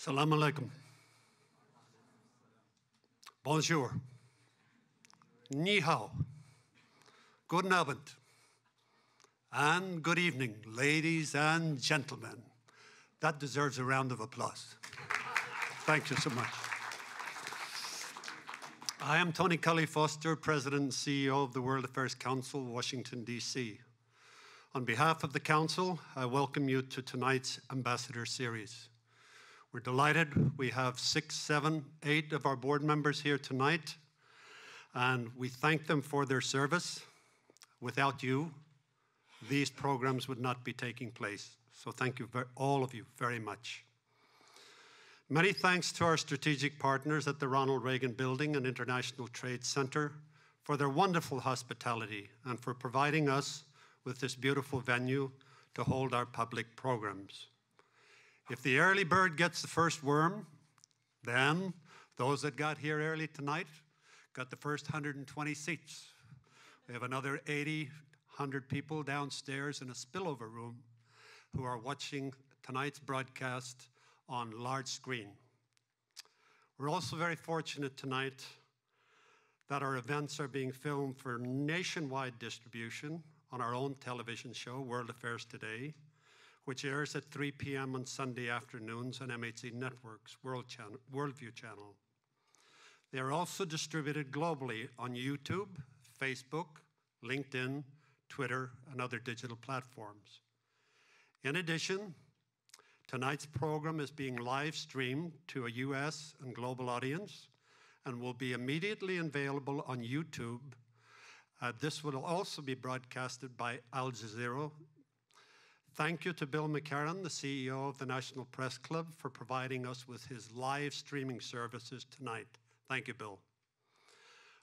Salam alaikum. Bonjour. Ni hao. Guten Abend. And good evening, ladies and gentlemen. That deserves a round of applause. Thank you so much. I am Tony Cully Foster, President and CEO of the World Affairs Council, Washington, D.C. On behalf of the Council, I welcome you to tonight's Ambassador Series. We're delighted. We have 6, 7, 8 of our board members here tonight, and we thank them for their service. Without you, these programs would not be taking place. So thank you, all of you, very much. Many thanks to our strategic partners at the Ronald Reagan Building and International Trade Center for their wonderful hospitality and for providing us with this beautiful venue to hold our public programs. If the early bird gets the first worm, then those that got here early tonight got the first 120 seats. We have another 80, 100 people downstairs in a spillover room who are watching tonight's broadcast on large screen. We're also very fortunate tonight that our events are being filmed for nationwide distribution on our own television show, World Affairs Today, which airs at 3 p.m. on Sunday afternoons on MHC Network's Worldview channel. They are also distributed globally on YouTube, Facebook, LinkedIn, Twitter, and other digital platforms. In addition, tonight's program is being live streamed to a US and global audience and will be immediately available on YouTube. This will also be broadcasted by Al Jazeera. Thank you to Bill McCarran, the CEO of the National Press Club, for providing us with his live streaming services tonight. Thank you, Bill.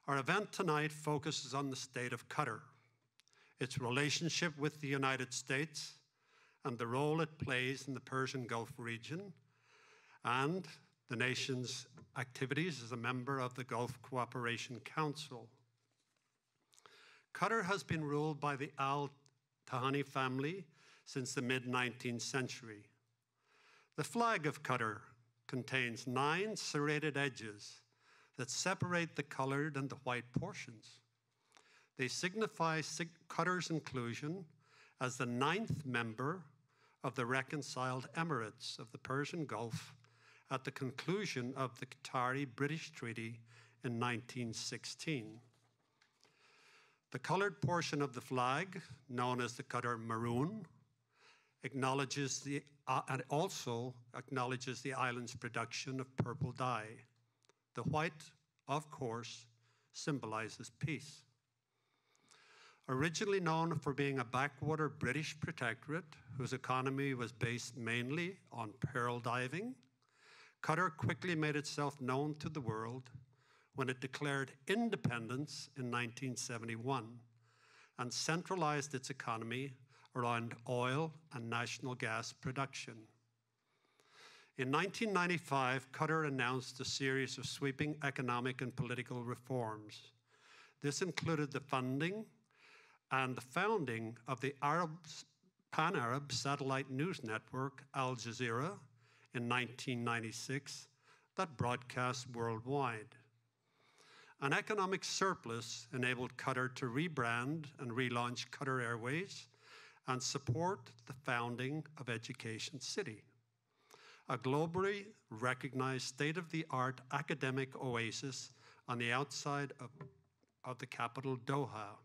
Our event tonight focuses on the state of Qatar, its relationship with the United States, and the role it plays in the Persian Gulf region, and the nation's activities as a member of the Gulf Cooperation Council. Qatar has been ruled by the Al Thani family since the mid-19th century. The flag of Qatar contains 9 serrated edges that separate the colored and the white portions. They signify Qatar's inclusion as the 9th member of the reconciled Emirates of the Persian Gulf at the conclusion of the Qatari-British Treaty in 1916. The colored portion of the flag, known as the Qatar Maroon, also acknowledges the island's production of purple dye. The white, of course, symbolizes peace. Originally known for being a backwater British protectorate whose economy was based mainly on pearl diving, Qatar quickly made itself known to the world when it declared independence in 1971 and centralized its economy around oil and national gas production. In 1995, Qatar announced a series of sweeping economic and political reforms. This included the funding and the founding of the Pan-Arab satellite news network, Al Jazeera, in 1996, that broadcast worldwide. An economic surplus enabled Qatar to rebrand and relaunch Qatar Airways and support the founding of Education City, a globally recognized state-of-the-art academic oasis on the outside of the capital, Doha.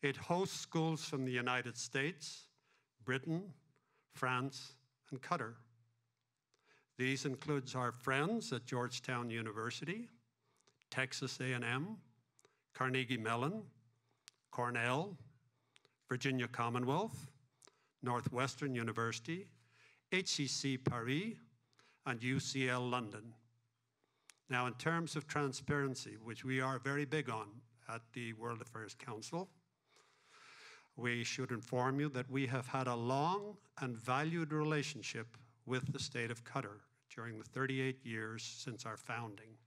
It hosts schools from the United States, Britain, France, and Qatar. These include our friends at Georgetown University, Texas A&M, Carnegie Mellon, Cornell, Virginia Commonwealth, Northwestern University, HEC Paris, and UCL London. Now, in terms of transparency, which we are very big on at the World Affairs Council, we should inform you that we have had a long and valued relationship with the state of Qatar during the 38 years since our founding.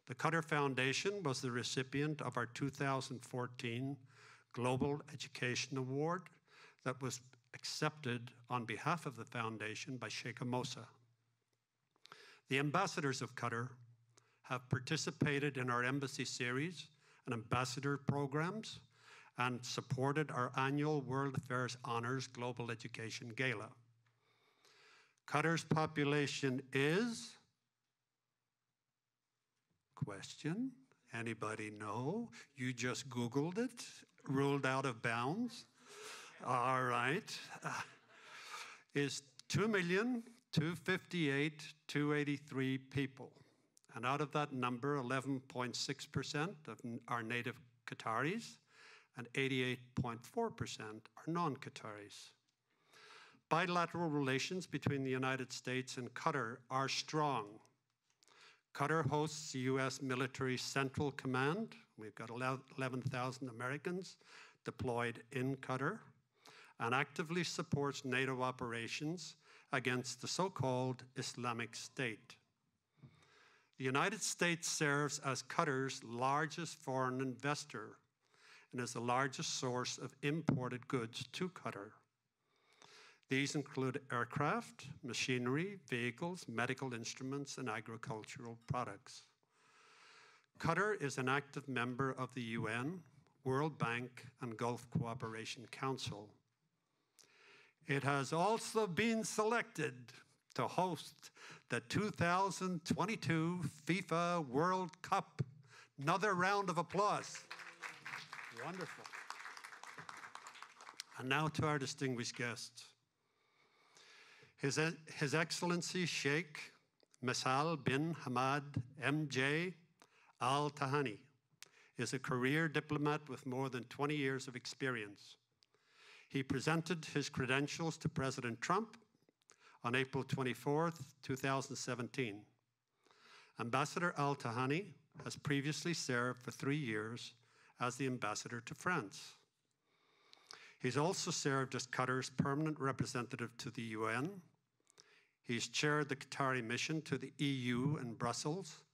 The Qatar Foundation was the recipient of our 2014 Global Education Award that was accepted on behalf of the foundation by Sheikh. The ambassadors of Qatar have participated in our embassy series and ambassador programs and supported our annual World Affairs Honors Global Education Gala. Qatar's population is, question, anybody know? You just Googled it, ruled out of bounds. All right. Is 2,258,283 people. And out of that number, 11.6% are native Qataris and 88.4% are non-Qataris. Bilateral relations between the United States and Qatar are strong. Qatar hosts the U.S. Military Central Command. We've got 11,000 Americans deployed in Qatar and actively supports NATO operations against the so-called Islamic State. The United States serves as Qatar's largest foreign investor and is the largest source of imported goods to Qatar. These include aircraft, machinery, vehicles, medical instruments, and agricultural products. Qatar is an active member of the UN, World Bank, and Gulf Cooperation Council. It has also been selected to host the 2022 FIFA World Cup. Another round of applause. Wonderful. And now to our distinguished guests. His Excellency Sheikh Meshal bin Hamad M.J. Al-Thani is a career diplomat with more than 20 years of experience. He presented his credentials to President Trump on April 24, 2017. Ambassador Al-Thani has previously served for 3 years as the ambassador to France. He's also served as Qatar's permanent representative to the UN. He's chaired the Qatari mission to the EU in Brussels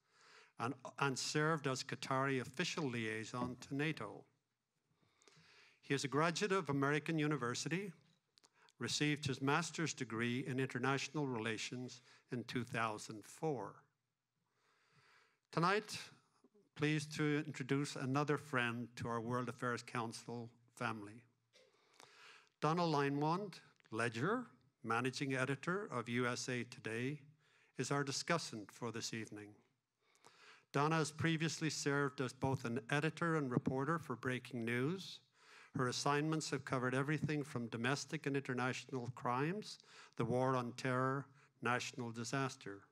and served as Qatari official liaison to NATO. He is a graduate of American University, received his master's degree in international relations in 2004. Tonight, pleased to introduce another friend to our World Affairs Council family. Donna Leinwand Leger, Managing Editor of USA Today, is our discussant for this evening. Donna has previously served as both an editor and reporter for breaking news. Her assignments have covered everything from domestic and international crimes, the war on terror, national disaster.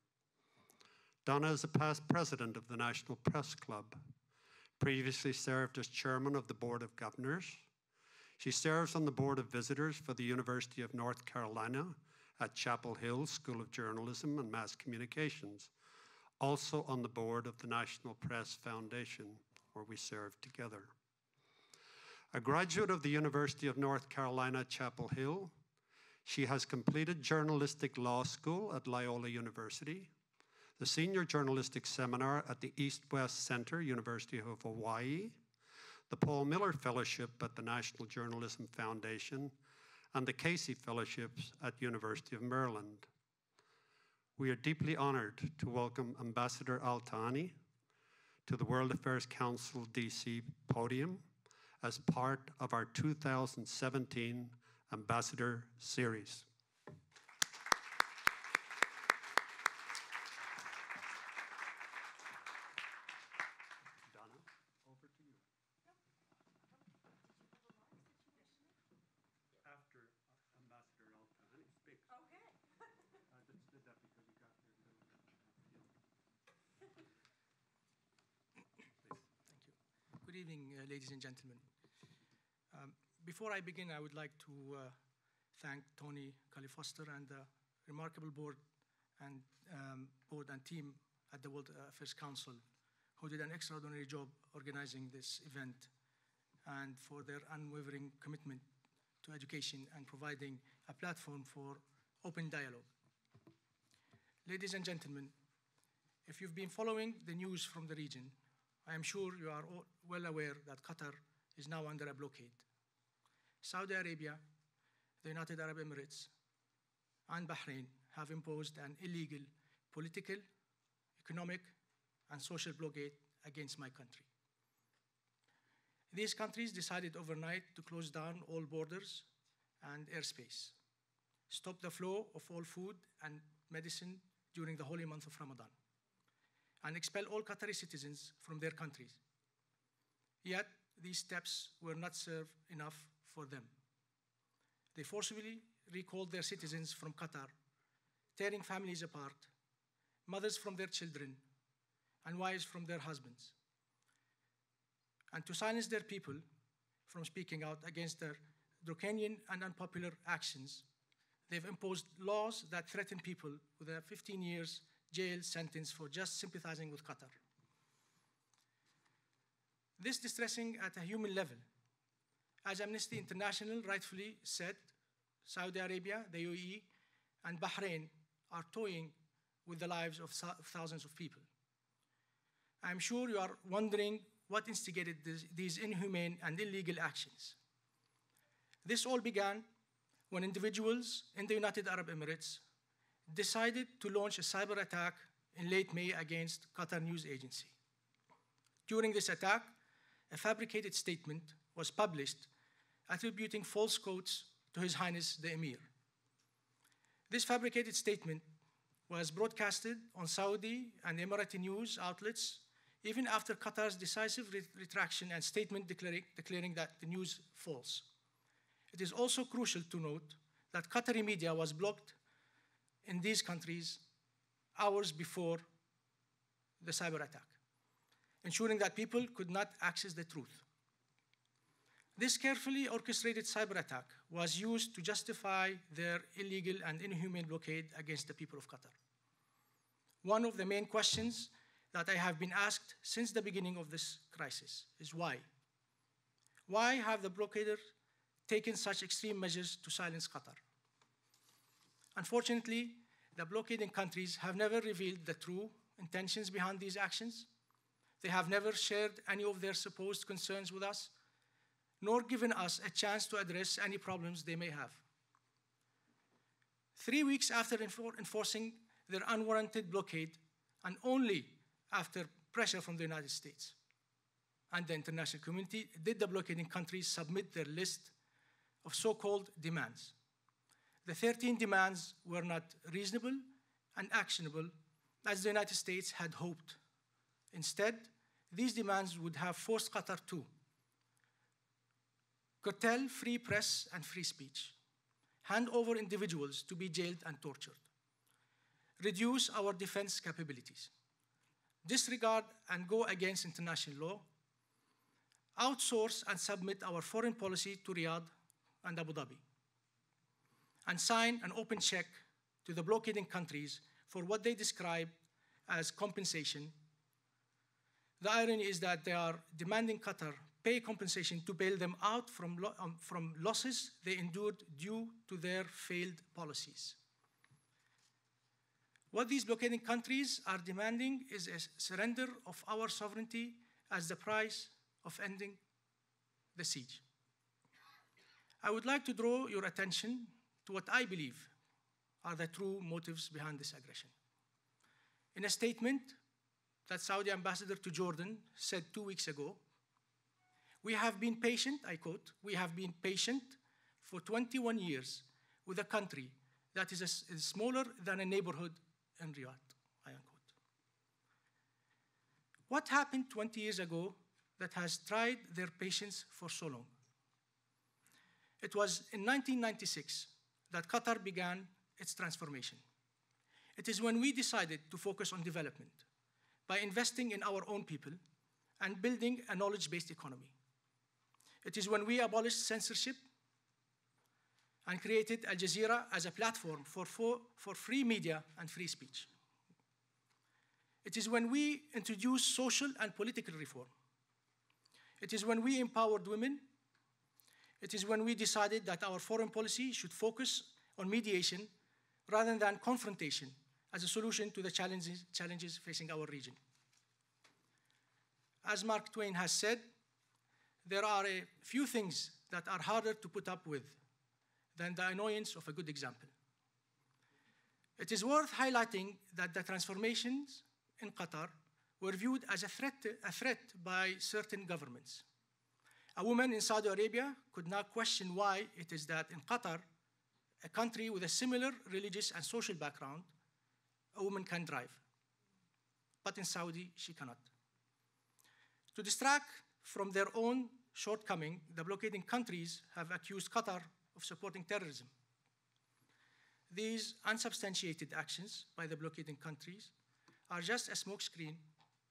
Donna is a past president of the National Press Club, previously served as chairman of the Board of Governors. She serves on the Board of Visitors for the University of North Carolina at Chapel Hill School of Journalism and Mass Communications, also on the board of the National Press Foundation, where we serve together. A graduate of the University of North Carolina, Chapel Hill, she has completed journalistic law school at Loyola University, the Senior Journalistic Seminar at the East-West Center, University of Hawaii, the Paul Miller Fellowship at the National Journalism Foundation, and the Casey Fellowships at University of Maryland. We are deeply honored to welcome Ambassador Al-Thani to the World Affairs Council DC podium as part of our 2017 Ambassador Series. Donna, over to you. After Ambassador Al-Thani speaks. Okay. I just did that because you got there. Thank you. Good evening, ladies and gentlemen. Before I begin, I would like to thank Tony Foster and the remarkable board and team at the World Affairs Council, who did an extraordinary job organizing this event, and for their unwavering commitment to education and providing a platform for open dialogue. Ladies and gentlemen, if you've been following the news from the region, I am sure you are all well aware that Qatar is now under a blockade. Saudi Arabia, the United Arab Emirates, and Bahrain have imposed an illegal political economic, and social blockade against my country. These countries decided overnight to close down all borders and airspace, stop the flow of all food and medicine during the holy month of Ramadan, and expel all Qatari citizens from their countries. Yet, these steps were not served enough for them. They forcibly recalled their citizens from Qatar, tearing families apart, mothers from their children, and wives from their husbands. And to silence their people from speaking out against their draconian and unpopular actions, they've imposed laws that threaten people with a 15 years jail sentence for just sympathizing with Qatar. This is distressing at a human level. As Amnesty International rightfully said, Saudi Arabia, the UAE, and Bahrain are toying with the lives of thousands of people. I'm sure you are wondering what instigated these inhumane and illegal actions. This all began when individuals in the United Arab Emirates decided to launch a cyber attack in late May against Qatar News Agency. During this attack, a fabricated statement was published attributing false quotes to His Highness the Emir. This fabricated statement was broadcasted on Saudi and Emirati news outlets even after Qatar's decisive retraction and statement declaring that the news false. It is also crucial to note that Qatari media was blocked in these countries hours before the cyber attack, ensuring that people could not access the truth. This carefully orchestrated cyber attack was used to justify their illegal and inhumane blockade against the people of Qatar. One of the main questions that I have been asked since the beginning of this crisis is why? Why have the blockaders taken such extreme measures to silence Qatar? Unfortunately, the blockading countries have never revealed the true intentions behind these actions. They have never shared any of their supposed concerns with us, nor given us a chance to address any problems they may have. 3 weeks after enforcing their unwarranted blockade, and only after pressure from the United States and the international community, did the blockading countries submit their list of so-called demands. The 13 demands were not reasonable and actionable as the United States had hoped. Instead, these demands would have forced Qatar to curtail free press and free speech, hand over individuals to be jailed and tortured, reduce our defense capabilities, disregard and go against international law, outsource and submit our foreign policy to Riyadh and Abu Dhabi, and sign an open check to the blockading countries for what they describe as compensation. The irony is that they are demanding Qatar pay compensation to bail them out from losses they endured due to their failed policies. What these blockading countries are demanding is a surrender of our sovereignty as the price of ending the siege. I would like to draw your attention to what I believe are the true motives behind this aggression. In a statement that Saudi ambassador to Jordan said 2 weeks ago, "We have been patient," I quote, "we have been patient for 21 years with a country that is smaller than a neighborhood in Riyadh," I unquote. What happened 20 years ago that has tried their patience for so long? It was in 1996 that Qatar began its transformation. It is when we decided to focus on development by investing in our own people and building a knowledge-based economy. It is when we abolished censorship and created Al Jazeera as a platform for free media and free speech. It is when we introduced social and political reform. It is when we empowered women. It is when we decided that our foreign policy should focus on mediation rather than confrontation as a solution to the challenges facing our region. As Mark Twain has said, there are a few things that are harder to put up with than the annoyance of a good example. It is worth highlighting that the transformations in Qatar were viewed as a threat by certain governments. A woman in Saudi Arabia could not question why it is that in Qatar, a country with a similar religious and social background, a woman can drive. But in Saudi, she cannot. To distract from their own shortcoming, the blockading countries have accused Qatar of supporting terrorism. These unsubstantiated actions by the blockading countries are just a smokescreen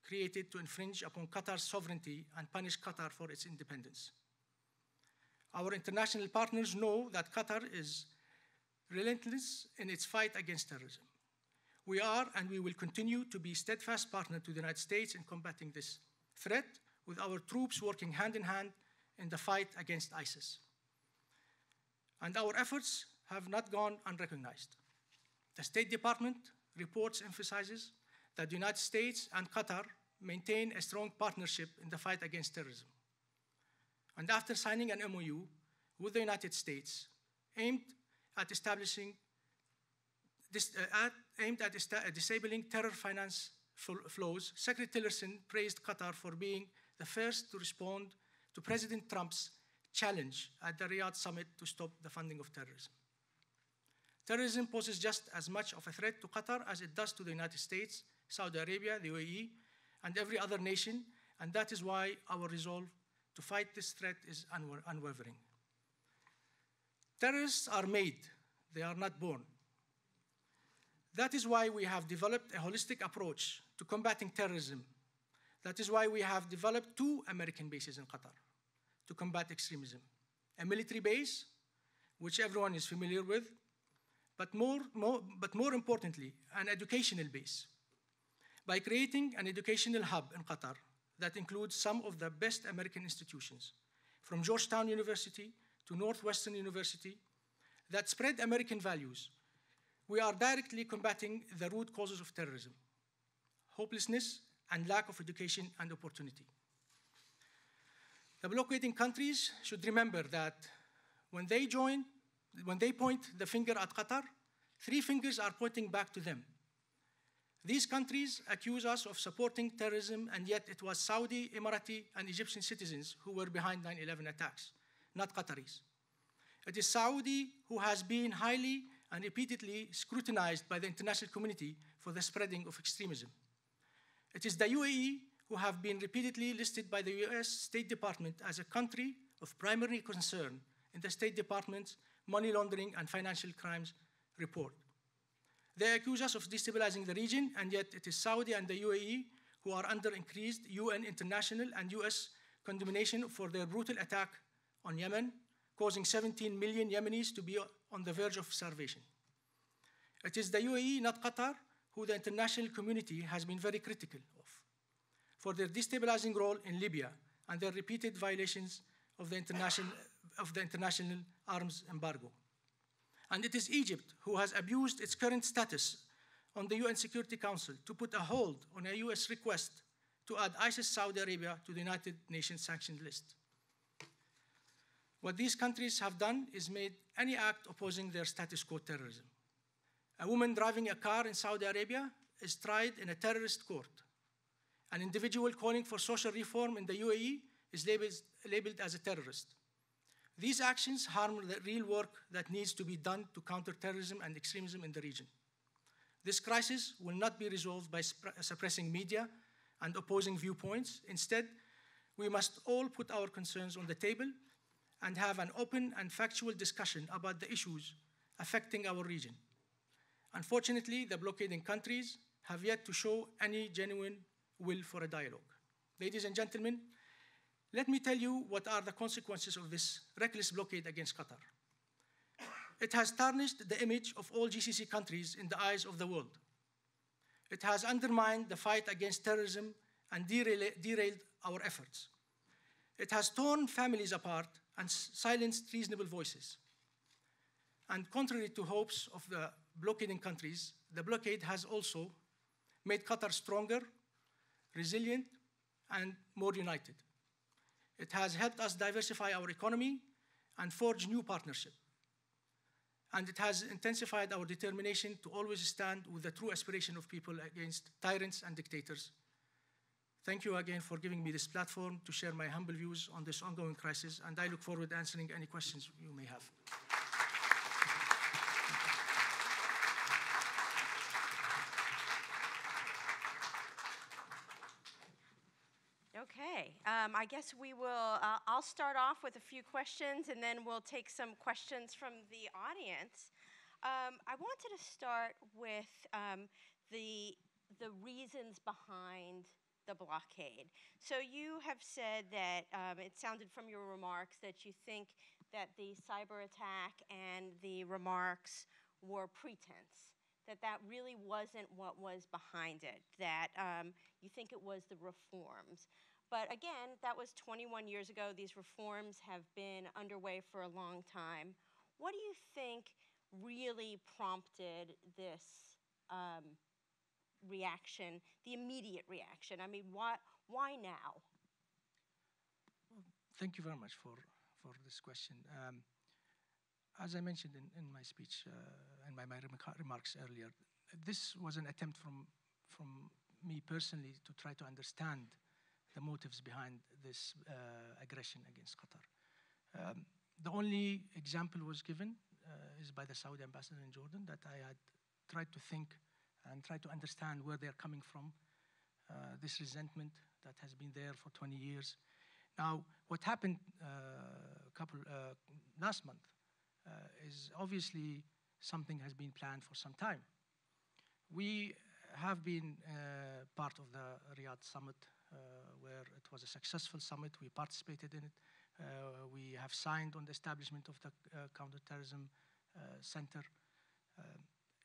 created to infringe upon Qatar's sovereignty and punish Qatar for its independence. Our international partners know that Qatar is relentless in its fight against terrorism. We are and we will continue to be a steadfast partner to the United States in combating this threat, with our troops working hand in hand in the fight against ISIS. And our efforts have not gone unrecognized. The State Department reports emphasizes that the United States and Qatar maintain a strong partnership in the fight against terrorism. And after signing an MOU with the United States aimed at disabling terror finance flows, Secretary Tillerson praised Qatar for being the first to respond to President Trump's challenge at the Riyadh summit to stop the funding of terrorism. Terrorism poses just as much of a threat to Qatar as it does to the United States, Saudi Arabia, the UAE, and every other nation, and that is why our resolve to fight this threat is unwavering. Terrorists are made, they are not born. That is why we have developed a holistic approach to combating terrorism. That is why we have developed 2 American bases in Qatar to combat extremism. A military base, which everyone is familiar with, but more importantly, an educational base. By creating an educational hub in Qatar that includes some of the best American institutions, from Georgetown University to Northwestern University, that spread American values, we are directly combating the root causes of terrorism: hopelessness and lack of education and opportunity. The blockading countries should remember that when they point the finger at Qatar, 3 fingers are pointing back to them. These countries accuse us of supporting terrorism, and yet it was Saudi, Emirati, and Egyptian citizens who were behind 9/11 attacks, not Qataris. It is Saudi who has been highly and repeatedly scrutinized by the international community for the spreading of extremism. It is the UAE who have been repeatedly listed by the US State Department as a country of primary concern in the State Department's Money Laundering and Financial Crimes report. They accuse us of destabilizing the region, and yet it is Saudi and the UAE who are under increased UN international and US condemnation for their brutal attack on Yemen, causing 17 million Yemenis to be on the verge of starvation. It is the UAE, not Qatar, who the international community has been very critical of for their destabilizing role in Libya and their repeated violations of the international arms embargo. And it is Egypt who has abused its current status on the UN Security Council to put a hold on a US request to add ISIS Saudi Arabia to the United Nations sanctioned list. What these countries have done is made any act opposing their status quo terrorism. A woman driving a car in Saudi Arabia is tried in a terrorist court. An individual calling for social reform in the UAE is labeled as a terrorist. These actions harm the real work that needs to be done to counter terrorism and extremism in the region. This crisis will not be resolved by suppressing media and opposing viewpoints. Instead, we must all put our concerns on the table and have an open and factual discussion about the issues affecting our region. Unfortunately, the blockading countries have yet to show any genuine will for a dialogue. Ladies and gentlemen, let me tell you what are the consequences of this reckless blockade against Qatar. It has tarnished the image of all GCC countries in the eyes of the world. It has undermined the fight against terrorism and derailed our efforts. It has torn families apart and silenced reasonable voices. And contrary to hopes of the blockading countries, the blockade has also made Qatar stronger, resilient, and more united. It has helped us diversify our economy and forge new partnerships. and it has intensified our determination to always stand with the true aspiration of people against tyrants and dictators. Thank you again for giving me this platform to share my humble views on this ongoing crisis, and I look forward to answering any questions you may have. Okay, I guess we will, I'll start off with a few questions and then we'll take some questions from the audience. I wanted to start with the reasons behind the blockade. So you have said that, it sounded from your remarks that you think that the cyber attack and the remarks were pretense, that really wasn't what was behind it, that you think it was the reforms. But again, that was 21 years ago. These reforms have been underway for a long time. What do you think really prompted this reaction, the immediate reaction? I mean, why now? Well, thank you very much for this question. As I mentioned in my speech and my remarks earlier, this was an attempt from me personally to try to understand the motives behind this aggression against Qatar. The only example was given is by the Saudi ambassador in Jordan, that I had tried to think and try to understand where they're coming from, this resentment that has been there for 20 years. Now, what happened last month is obviously something has been planned for some time. We have been part of the Riyadh summit, where it was a successful summit. We participated in it. We have signed on the establishment of the counterterrorism center.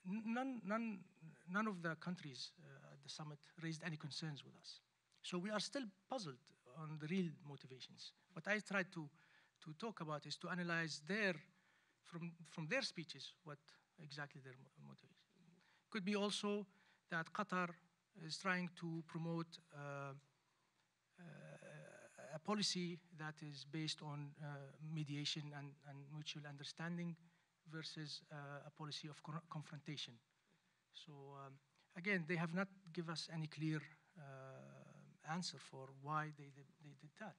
None of the countries at the summit raised any concerns with us. So we are still puzzled on the real motivations. What I tried to talk about is to analyze from their speeches what exactly their motivation. Could be also that Qatar is trying to promote a policy that is based on mediation and mutual understanding versus a policy of confrontation. So again, they have not given us any clear answer for why they did that.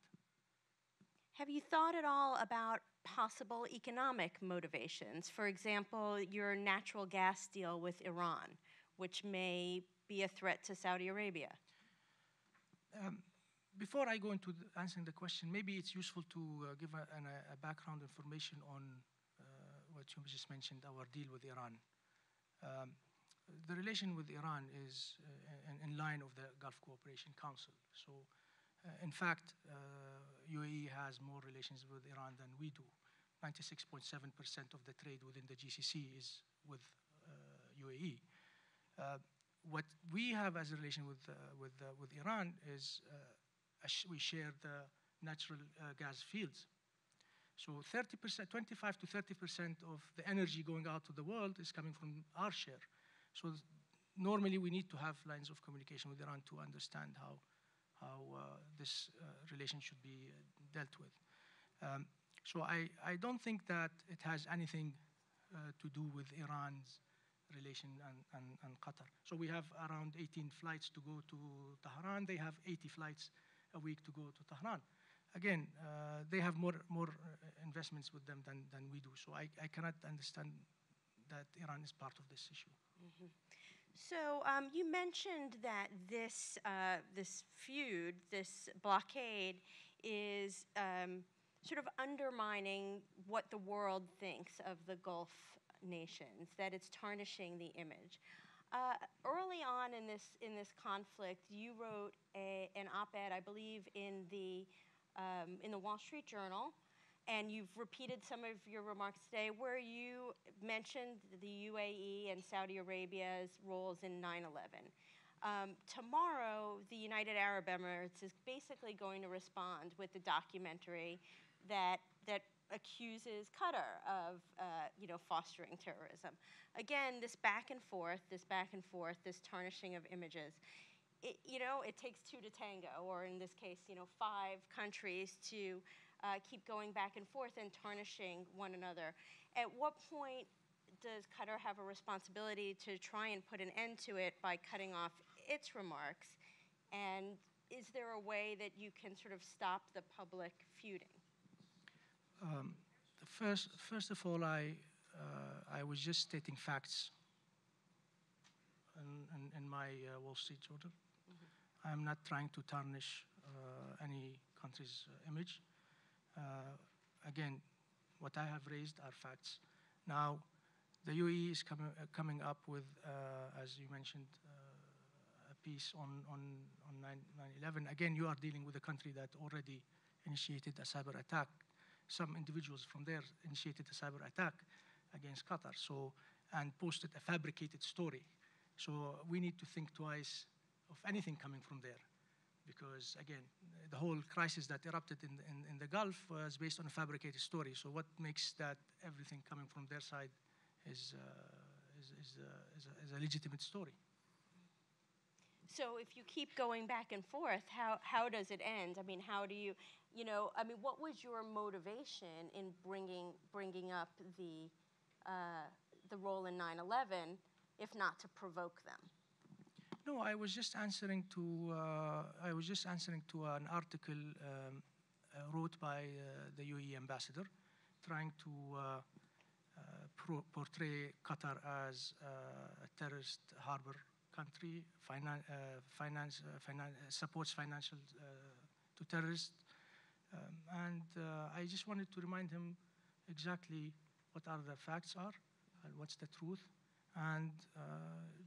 Have you thought at all about possible economic motivations? For example, your natural gas deal with Iran, which may be a threat to Saudi Arabia. Before I go into answering the question, maybe it's useful to give a background information on what you just mentioned, our deal with Iran. The relation with Iran is in line of the Gulf Cooperation Council. So, in fact, UAE has more relations with Iran than we do. 96.7% of the trade within the GCC is with UAE. What we have as a relation with Iran is we share the natural gas fields. So 30%, 25 to 30% of the energy going out to the world is coming from our share. So normally we need to have lines of communication with Iran to understand how this relation should be dealt with. So I don't think that it has anything to do with Iran's relation and Qatar. So we have around 18 flights to go to Tehran. They have 80 flights a week to go to Tehran. Again, they have more investments with them than we do. So I cannot understand that Iran is part of this issue. Mm-hmm. So you mentioned that this feud, this blockade, is sort of undermining what the world thinks of the Gulf nations, that it's tarnishing the image. Early on in this conflict, you wrote an op-ed, I believe, in the Wall Street Journal, and you've repeated some of your remarks today, where you mentioned the UAE and Saudi Arabia's roles in 9/11. Tomorrow, the United Arab Emirates is basically going to respond with a documentary that accuses Qatar of fostering terrorism. Again, this back and forth, this tarnishing of images. It takes two to tango, or in this case, 5 countries to keep going back and forth and tarnishing one another. At what point does Qatar have a responsibility to try and put an end to it by cutting off its remarks? And is there a way that you can sort of stop the public feuding? First of all, I was just stating facts in my Wall Street Journal. I'm not trying to tarnish any country's image. Again, what I have raised are facts. Now, the UAE is coming up with, as you mentioned, a piece on 9/11. Again, you are dealing with a country that already initiated a cyber attack. Some individuals from there initiated a cyber attack against Qatar, and posted a fabricated story. So we need to think twice of anything coming from there, because again, the whole crisis that erupted in the Gulf was based on a fabricated story. So what makes that everything coming from their side is a legitimate story. So if you keep going back and forth, how does it end? I mean, how do you, what was your motivation in bringing up the role in 9/11, if not to provoke them? No, I was just answering to an article wrote by the UAE ambassador, trying to portray Qatar as a terrorist harbor country, supports financial to terrorists, and I just wanted to remind him exactly what are the facts are and what's the truth. And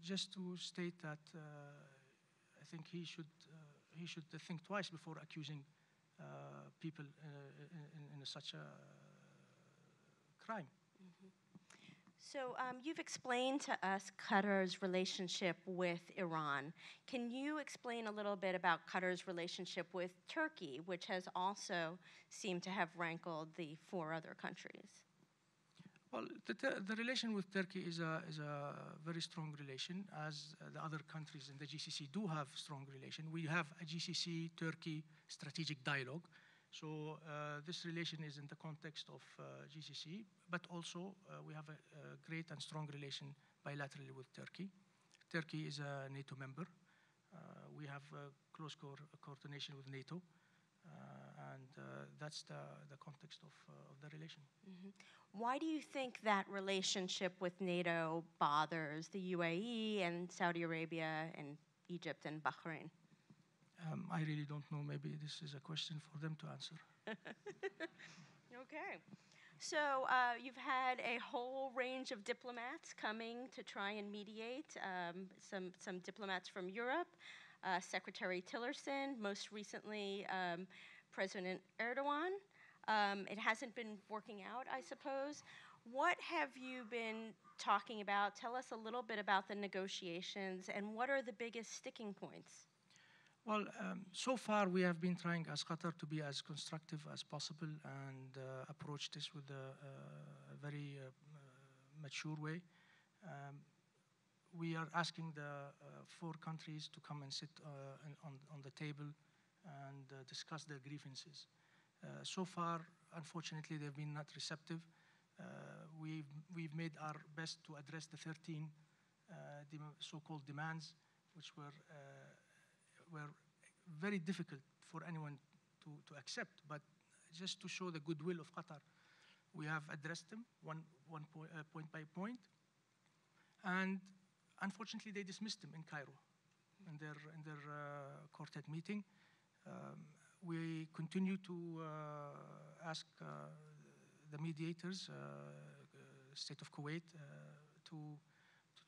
just to state that I think he should think twice before accusing people in such a crime. Mm-hmm. So you've explained to us Qatar's relationship with Iran. Can you explain a little bit about Qatar's relationship with Turkey, which has also seemed to have rankled the 4 other countries? Well, the relation with Turkey is a very strong relation, as the other countries in the GCC do have strong relation. We have a GCC-Turkey strategic dialogue. So this relation is in the context of GCC, but also we have a great and strong relation bilaterally with Turkey. Turkey is a NATO member. We have close coordination with NATO. And that's the context of the relation. Mm-hmm. Why do you think that relationship with NATO bothers the UAE and Saudi Arabia and Egypt and Bahrain? I really don't know. Maybe this is a question for them to answer. Okay. So you've had a whole range of diplomats coming to try and mediate, some diplomats from Europe, Secretary Tillerson, most recently President Erdogan. It hasn't been working out, I suppose. What have you been talking about? Tell us a little bit about the negotiations, and what are the biggest sticking points? Well, so far we have been trying as Qatar to be as constructive as possible and approach this with a very mature way. We are asking the 4 countries to come and sit on the table and discuss their grievances. So far, unfortunately, they've been not receptive. We've made our best to address the 13 so-called demands, which were very difficult for anyone to accept. But just to show the goodwill of Qatar, we have addressed them point by point. And unfortunately, they dismissed them in Cairo in their quartet meeting. We continue to ask the mediators, State of Kuwait, to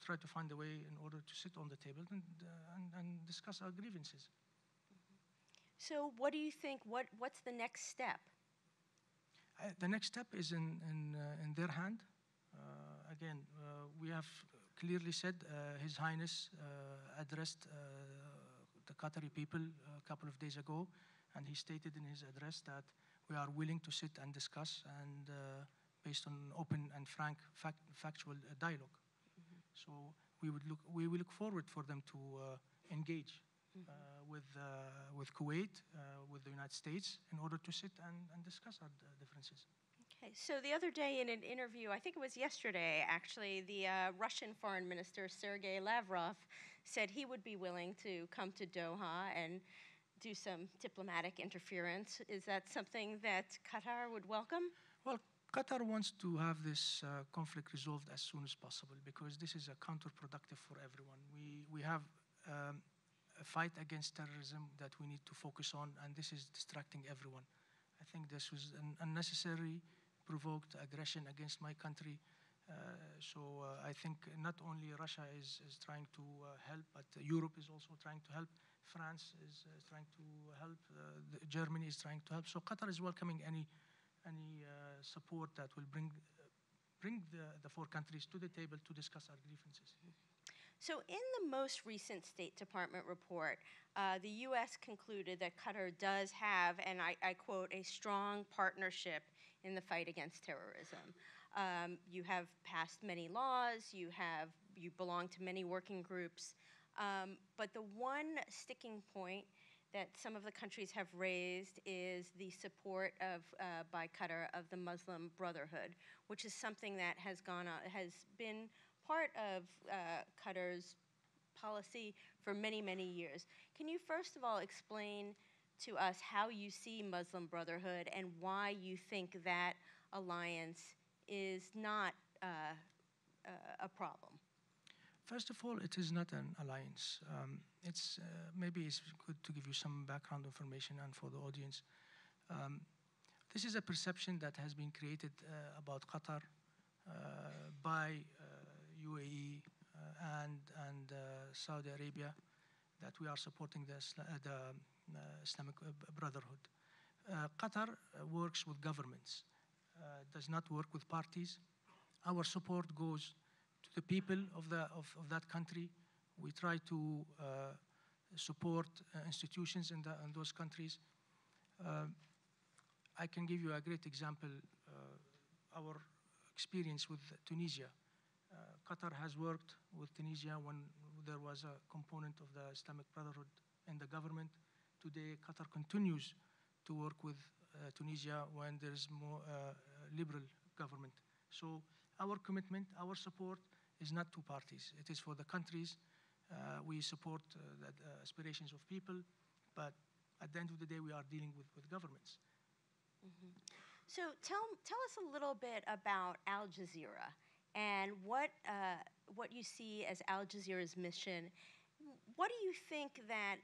try to find a way in order to sit on the table and discuss our grievances. So what do you think, what's the next step? The next step is in their hand. Again, we have clearly said His Highness addressed the Qatari people a couple of days ago, and he stated in his address that we are willing to sit and discuss, and based on open and frank factual dialogue. Mm-hmm. So we will look forward for them to engage with Kuwait, with the United States, in order to sit and discuss our differences. Okay, so the other day in an interview, I think it was yesterday actually, the Russian Foreign Minister Sergei Lavrov said he would be willing to come to Doha and do some diplomatic interference. Is that something that Qatar would welcome? Well, Qatar wants to have this conflict resolved as soon as possible because this is counterproductive for everyone. We have a fight against terrorism that we need to focus on, and this is distracting everyone. I think this was an unnecessary, provoked aggression against my country. I think not only Russia is trying to help, but Europe is also trying to help. France is trying to help. Germany is trying to help. So Qatar is welcoming any support that will bring the four countries to the table to discuss our grievances. So in the most recent State Department report, the U.S. concluded that Qatar does have, and I quote, a strong partnership in the fight against terrorism. You have passed many laws, you belong to many working groups, but the one sticking point that some of the countries have raised is the support by Qatar of the Muslim Brotherhood, which is something that has been part of Qatar's policy for many, many years. Can you first of all explain to us how you see Muslim Brotherhood and why you think that alliance is not a problem? First of all, it is not an alliance. Maybe it's good to give you some background information and for the audience. This is a perception that has been created about Qatar by UAE and Saudi Arabia, that we are supporting the Islamic Brotherhood. Qatar works with governments, does not work with parties. Our support goes to the people of that country. We try to support institutions in those countries. I can give you a great example, our experience with Tunisia. Qatar has worked with Tunisia when there was a component of the Islamic Brotherhood in the government. Today, Qatar continues to work with Tunisia when there is more liberal government. So our commitment, our support is not to parties. It is for the countries. We support the aspirations of people, but at the end of the day, we are dealing with governments. Mm-hmm. So tell us a little bit about Al Jazeera and what you see as Al Jazeera's mission. What do you think that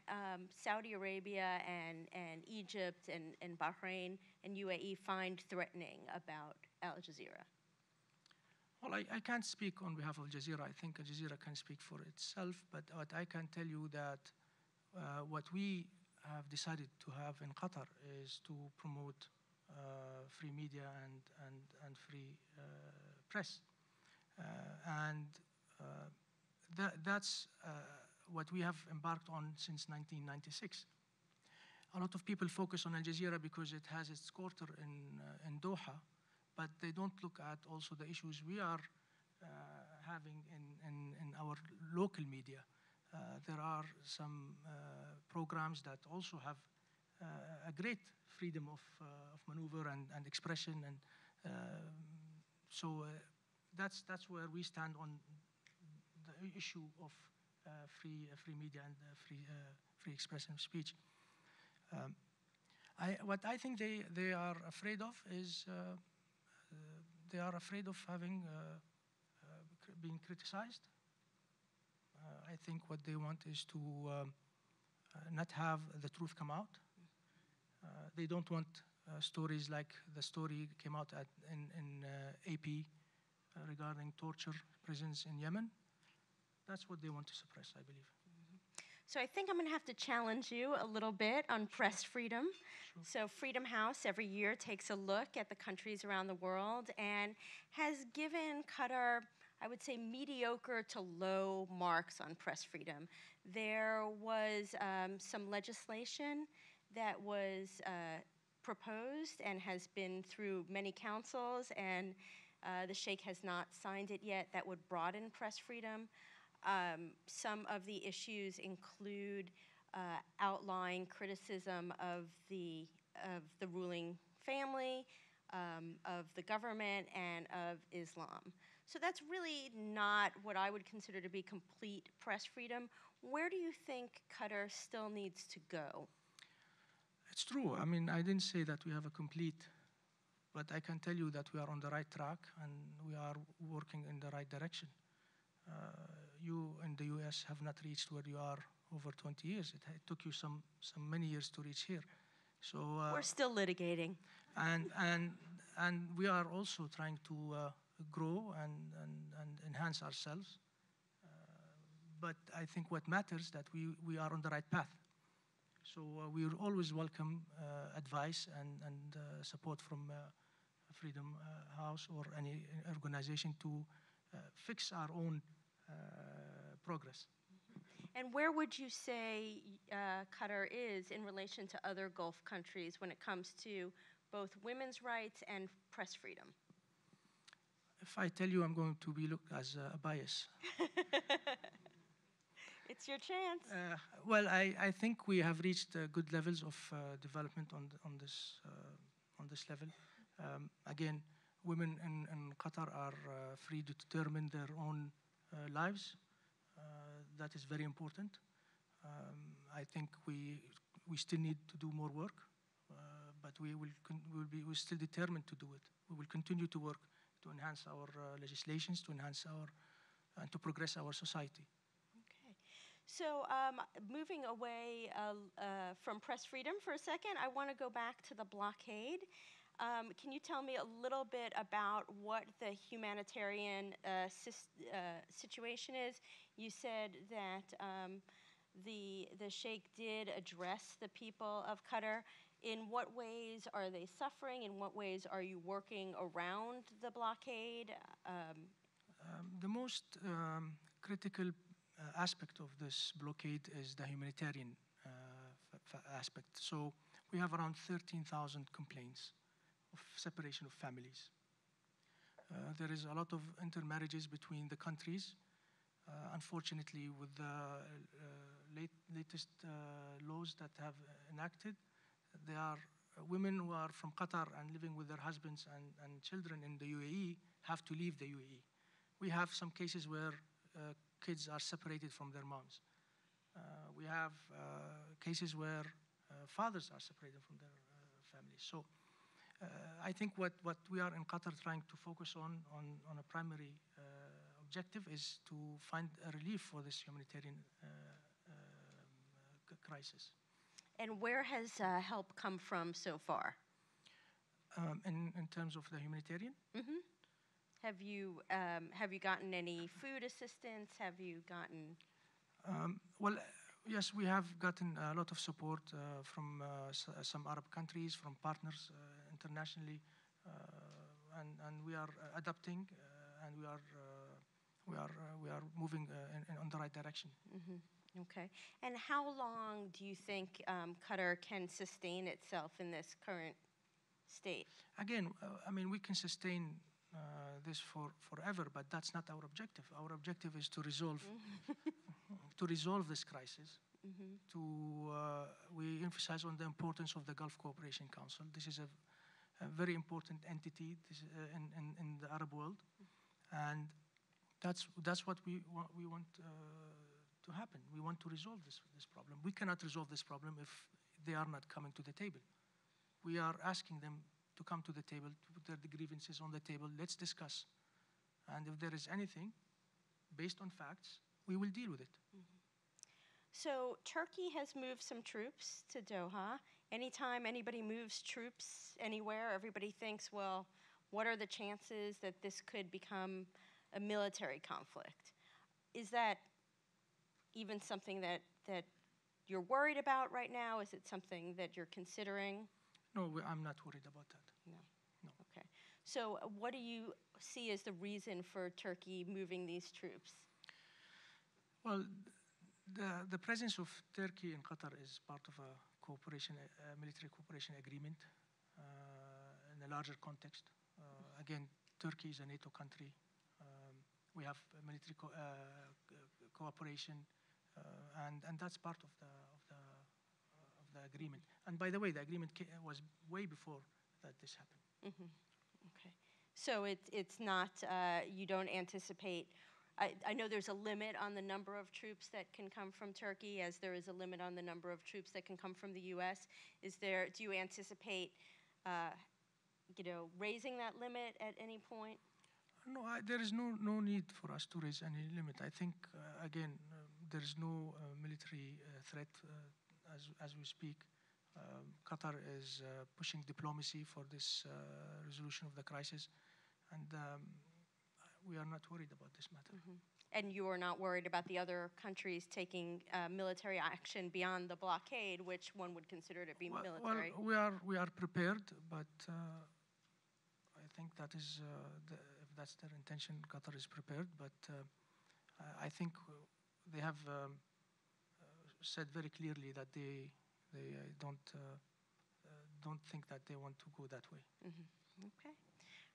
Saudi Arabia and Egypt and Bahrain and UAE find threatening about Al Jazeera? Well, I can't speak on behalf of Al Jazeera. I think Al Jazeera can speak for itself, but what I can tell you that what we have decided to have in Qatar is to promote free media and free press. That's what we have embarked on since 1996. A lot of people focus on Al Jazeera because it has its quarter in Doha, but they don't look at also the issues we are having in our local media. There are some programs that also have a great freedom of maneuver and expression, and that's where we stand on the issue of free media and free expression of speech. What I think they are afraid of is they are afraid of having being criticized. I think what they want is to not have the truth come out. They don't want stories like the story came out in AP regarding torture prisons in Yemen. That's what they want to suppress, I believe. So I think I'm going to have to challenge you a little bit on press freedom. Sure. So Freedom House every year takes a look at the countries around the world and has given Qatar, I would say, mediocre to low marks on press freedom. There was some legislation that was proposed and has been through many councils, and the Sheikh has not signed it yet, that would broaden press freedom. Some of the issues include outlawing criticism of the ruling family, of the government and of Islam. So that's really not what I would consider to be complete press freedom. Where do you think Qatar still needs to go? It's true. I mean, I didn't say that we have a complete, but I can tell you that we are on the right track and we are working in the right direction. You in the US have not reached where you are over 20 years. It took you some many years to reach here. So we're still litigating. And we are also trying to grow and enhance ourselves. But I think what matters is that we are on the right path. So we will always welcome advice and support from Freedom House or any organization to fix our own progress. And where would you say Qatar is in relation to other Gulf countries when it comes to both women's rights and press freedom? If I tell you, I'm going to be looked as a bias. It's your chance. Well, I think we have reached good levels of development on this level. Again, women in Qatar are free to determine their own lives. That is very important. I think we still need to do more work, but we're still determined to do it. We will continue to work to enhance our legislations, to enhance and to progress our society. Okay. So moving away from press freedom for a second, I want to go back to the blockade. Can you tell me a little bit about what the humanitarian situation is? You said that the Sheikh did address the people of Qatar. In what ways are they suffering? In what ways are you working around the blockade? The most critical aspect of this blockade is the humanitarian aspect. So we have around 13,000 complaints of separation of families. There is a lot of intermarriages between the countries. Unfortunately, with the latest laws that have enacted, there are women who are from Qatar and living with their husbands and children in the UAE have to leave the UAE. We have some cases where kids are separated from their moms. We have cases where fathers are separated from their families. So I think what we are in Qatar trying to focus on a primary objective is to find a relief for this humanitarian crisis. And where has help come from so far? In terms of the humanitarian? Mm-hmm. Have you gotten any food assistance? Have you gotten? Well, yes, we have gotten a lot of support from some Arab countries, from partners internationally, and we are adapting, and we are moving in the right direction. Mm-hmm. Okay. And how long do you think Qatar can sustain itself in this current state? Again, I mean, we can sustain this forever, but that's not our objective. Our objective is to resolve this crisis. Mm-hmm. We emphasize on the importance of the Gulf Cooperation Council. This is a very important entity in the Arab world, and that's what we want to happen. We want to resolve this problem. We cannot resolve this problem if they are not coming to the table. We are asking them to come to the table, to put their grievances on the table. Let's discuss. And if there is anything based on facts, we will deal with it. Mm-hmm. So Turkey has moved some troops to Doha. Anytime anybody moves troops anywhere, everybody thinks, well, what are the chances that this could become a military conflict? Is that even something that you're worried about right now? Is it something that you're considering? No, I'm not worried about that. No. Okay. So what do you see as the reason for Turkey moving these troops? Well, the presence of Turkey in Qatar is part of a military cooperation agreement in a larger context. Again, Turkey is a NATO country. We have military cooperation, and that's part of the agreement. And by the way, the agreement was way before that this happened. Okay. So it's not, you don't anticipate, I know there's a limit on the number of troops that can come from Turkey, as there is a limit on the number of troops that can come from the U.S. Do you anticipate, raising that limit at any point? No, there is no need for us to raise any limit. I think, again, there is no military threat as we speak. Qatar is pushing diplomacy for this resolution of the crisis, and we are not worried about this matter. And you are not worried about the other countries taking military action beyond the blockade, which one would consider to be military? Well, we are prepared, but I think that is if that's their intention, Qatar is prepared. But I think they have said very clearly that they don't think that they want to go that way. Okay.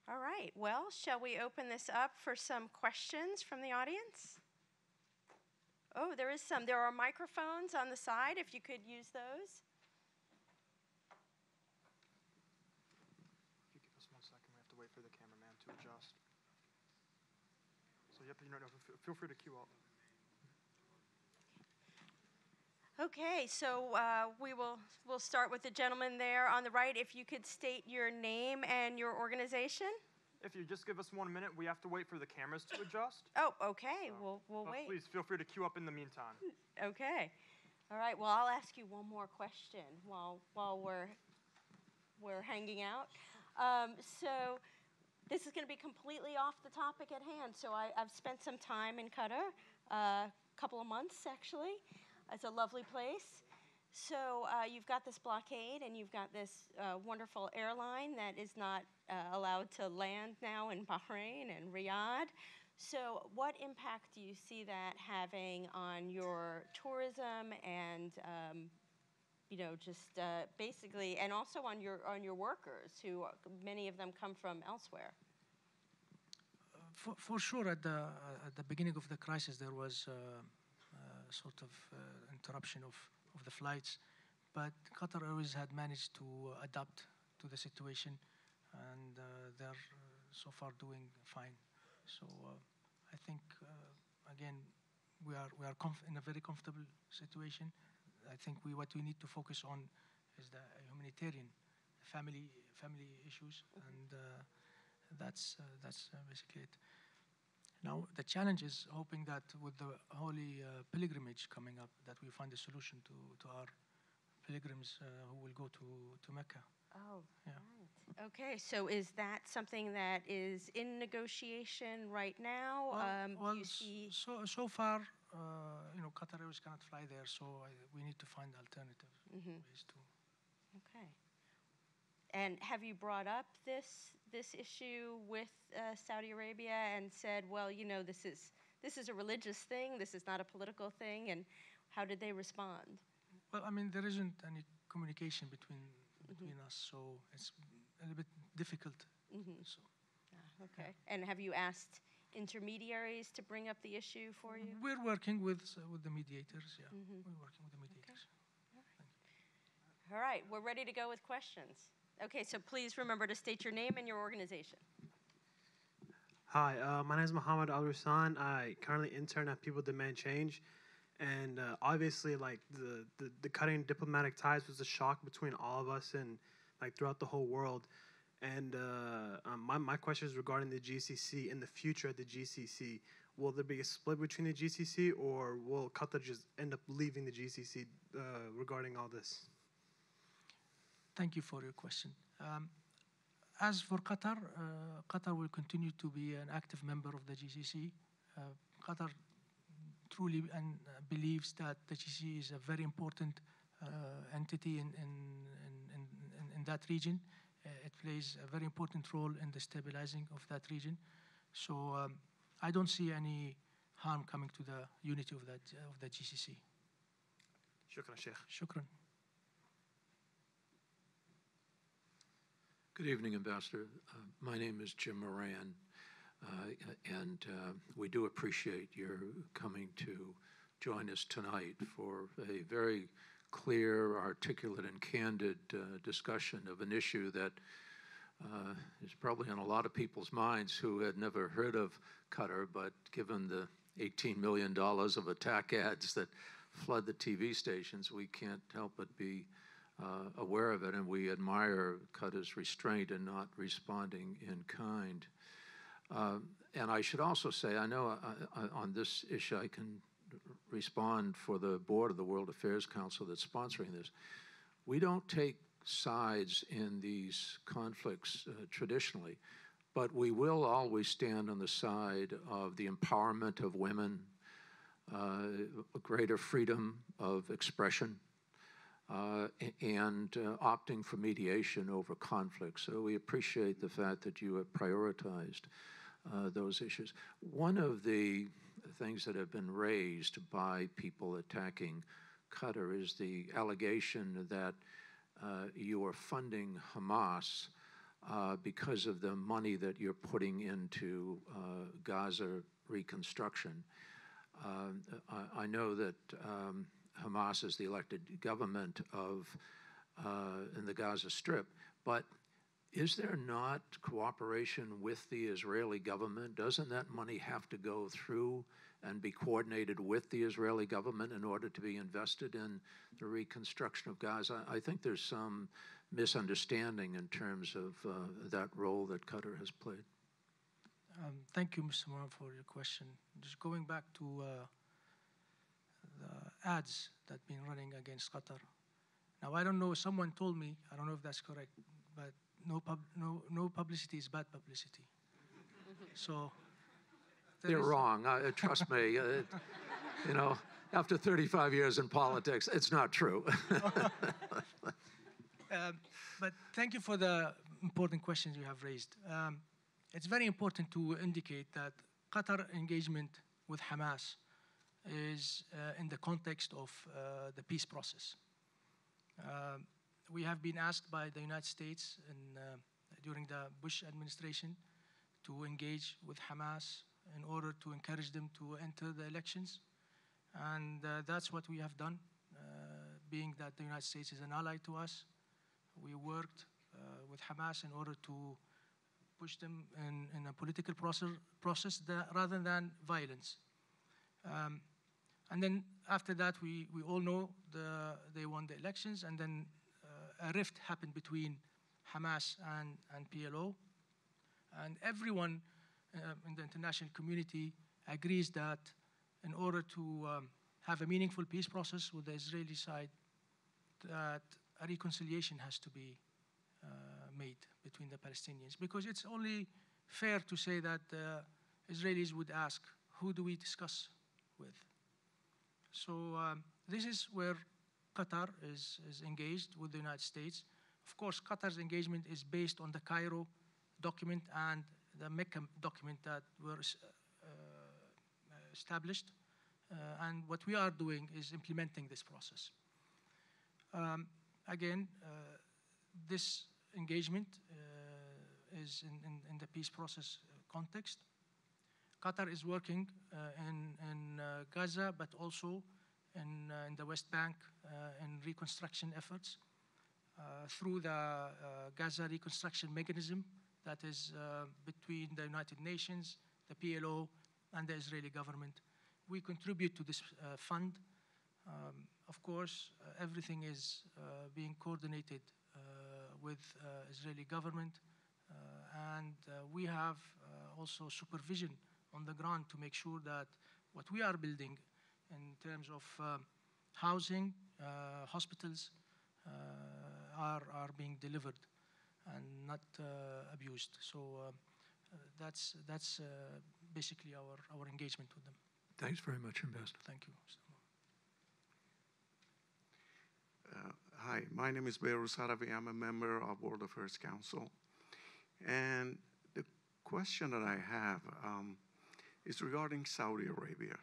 All right. Well, shall we open this up for some questions from the audience? Oh, there is some. There are microphones on the side, if you could use those. If you give us 1 second, we have to wait for the cameraman to adjust. So feel free to queue up. Okay, so we'll start with the gentleman there on the right. If you could state your name and your organization. If you just give us 1 minute, we have to wait for the cameras to adjust. Oh, okay. We'll wait. Please feel free to queue up in the meantime. Okay. All right. Well, I'll ask you one more question while we're hanging out. So this is going to be completely off the topic at hand. So I've spent some time in Qatar, a couple of months actually. It's a lovely place. So you've got this blockade, and you've got this wonderful airline that is not allowed to land now in Bahrain and Riyadh. So what impact do you see that having on your tourism and, basically, and also on your workers, who many of them come from elsewhere? For sure, at the beginning of the crisis, there was sort of interruption of the flights, but Qatar Airways had managed to adapt to the situation, and they're so far doing fine. So I think again we are in a very comfortable situation. I think what we need to focus on is the humanitarian, family issues, and that's basically it. Now, the challenge is hoping that with the holy pilgrimage coming up, that we find a solution to our pilgrims who will go to Mecca. Oh, yeah. Right. Okay, so is that something that is in negotiation right now? So far, Qatar Airways cannot fly there, so we need to find alternative ways to. Okay. And have you brought up this issue with Saudi Arabia and said, well, this is a religious thing, this is not a political thing, and how did they respond? Well, I mean, there isn't any communication between us, so it's a little bit difficult. So. Okay. Yeah. And have you asked intermediaries to bring up the issue for you? We're working with the mediators. Yeah, we're working with the mediators. Okay. All right, we're ready to go with questions. Okay, so please remember to state your name and your organization. Hi, my name is Hamad Al-Rusan. I currently intern at People Demand Change. And obviously, like, the cutting diplomatic ties was a shock between all of us and, like, throughout the whole world. And my question is regarding the GCC and the future of the GCC. Will there be a split between the GCC, or will Qatar just end up leaving the GCC regarding all this? Thank you for your question. As for Qatar, Qatar will continue to be an active member of the GCC. Qatar truly believes that the GCC is a very important entity in that region. It plays a very important role in the stabilizing of that region. So I don't see any harm coming to the unity of the GCC. Shukran, Sheikh. Shukran. Good evening, Ambassador. My name is Jim Moran, and we do appreciate your coming to join us tonight for a very clear, articulate, and candid discussion of an issue that is probably on a lot of people's minds who had never heard of Qatar, but given the $18 million of attack ads that flood the TV stations, we can't help but be aware of it, and we admire Qatar's restraint in not responding in kind. And I should also say, I know on this issue I can respond for the board of the World Affairs Council that's sponsoring this. We don't take sides in these conflicts traditionally, but we will always stand on the side of the empowerment of women, greater freedom of expression, and opting for mediation over conflict. So we appreciate the fact that you have prioritized those issues. One of the things that have been raised by people attacking Qatar is the allegation that you are funding Hamas because of the money that you're putting into Gaza reconstruction. I know that Hamas is the elected government in the Gaza Strip, but is there not cooperation with the Israeli government? Doesn't that money have to go through and be coordinated with the Israeli government in order to be invested in the reconstruction of Gaza? I think there's some misunderstanding in terms of that role that Qatar has played. Thank you, Mr. Moran, for your question. Just going back to the ads that have been running against Qatar. Now, I don't know, someone told me, I don't know if that's correct, but no publicity is bad publicity. So they're wrong. Trust me. You know, after 35 years in politics, it's not true. But thank you for the important questions you have raised. It's very important to indicate that Qatar engagement with Hamas is in the context of the peace process. We have been asked by the United States during the Bush administration to engage with Hamas in order to encourage them to enter the elections. And that's what we have done, being that the United States is an ally to us. We worked with Hamas in order to push them in a political process rather than violence. And then after that, we all know they won the elections, and then a rift happened between Hamas and PLO. And everyone in the international community agrees that in order to have a meaningful peace process with the Israeli side, that a reconciliation has to be made between the Palestinians. Because it's only fair to say that the Israelis would ask, who do we discuss with? So this is where Qatar is engaged with the United States. Of course, Qatar's engagement is based on the Cairo document and the Mecca document that were established. And what we are doing is implementing this process. Again, this engagement is in the peace process context. Qatar is working in Gaza, but also in the West Bank in reconstruction efforts through the Gaza reconstruction mechanism that is between the United Nations, the PLO, and the Israeli government. We contribute to this fund. Of course, everything is being coordinated with Israeli government, and we have also supervision on the ground to make sure that what we are building in terms of housing, hospitals, are being delivered and not abused. So that's basically our engagement with them. Thanks very much, Ambassador. Thank you. Hi, my name is Beirut Saravi. I'm a member of World Affairs Council. And the question that I have is regarding Saudi Arabia.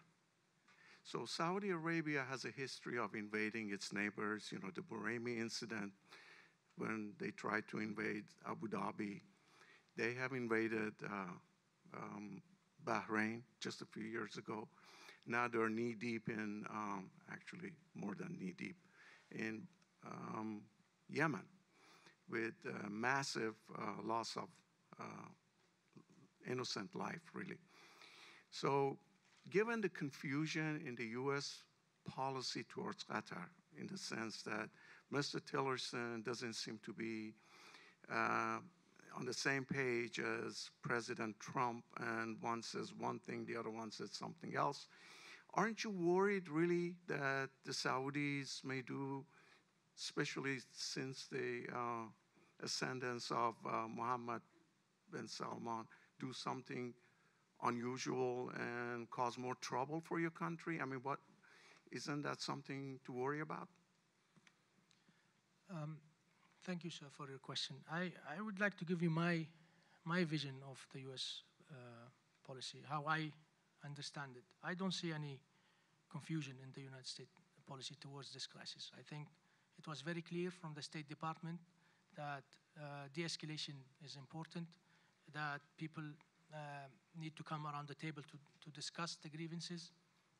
So Saudi Arabia has a history of invading its neighbors. You know, the Bahrain incident, when they tried to invade Abu Dhabi. They have invaded Bahrain just a few years ago. Now they're knee-deep in, actually more than knee-deep, in Yemen. with massive loss of innocent life, really. So given the confusion in the U.S. policy towards Qatar, in the sense that Mr. Tillerson doesn't seem to be on the same page as President Trump, and one says one thing, the other one says something else, aren't you worried really that the Saudis may do, especially since the ascendance of Mohammed bin Salman, do something unusual and cause more trouble for your country? I mean, isn't that something to worry about? Thank you, sir, for your question. I would like to give you my vision of the U.S. Policy, how I understand it. I don't see any confusion in the United States policy towards this crisis. I think it was very clear from the State Department that de-escalation is important, that people need to come around the table to discuss the grievances.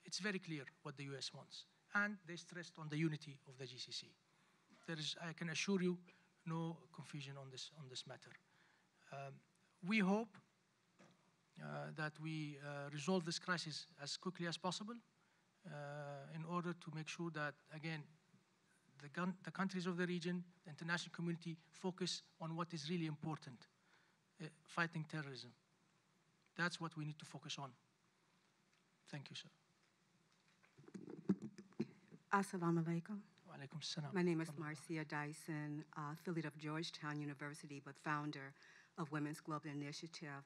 It's very clear what the U.S. wants. And they stressed on the unity of the GCC. There is, I can assure you, no confusion on this matter. We hope that we resolve this crisis as quickly as possible in order to make sure that, again, the countries of the region, the international community, focus on what is really important, fighting terrorism. That's what we need to focus on. Thank you, sir. Assalamu alaikum. Walaikum assalam. My name is Marcia Dyson, affiliate of Georgetown University, but founder of Women's Global Initiative.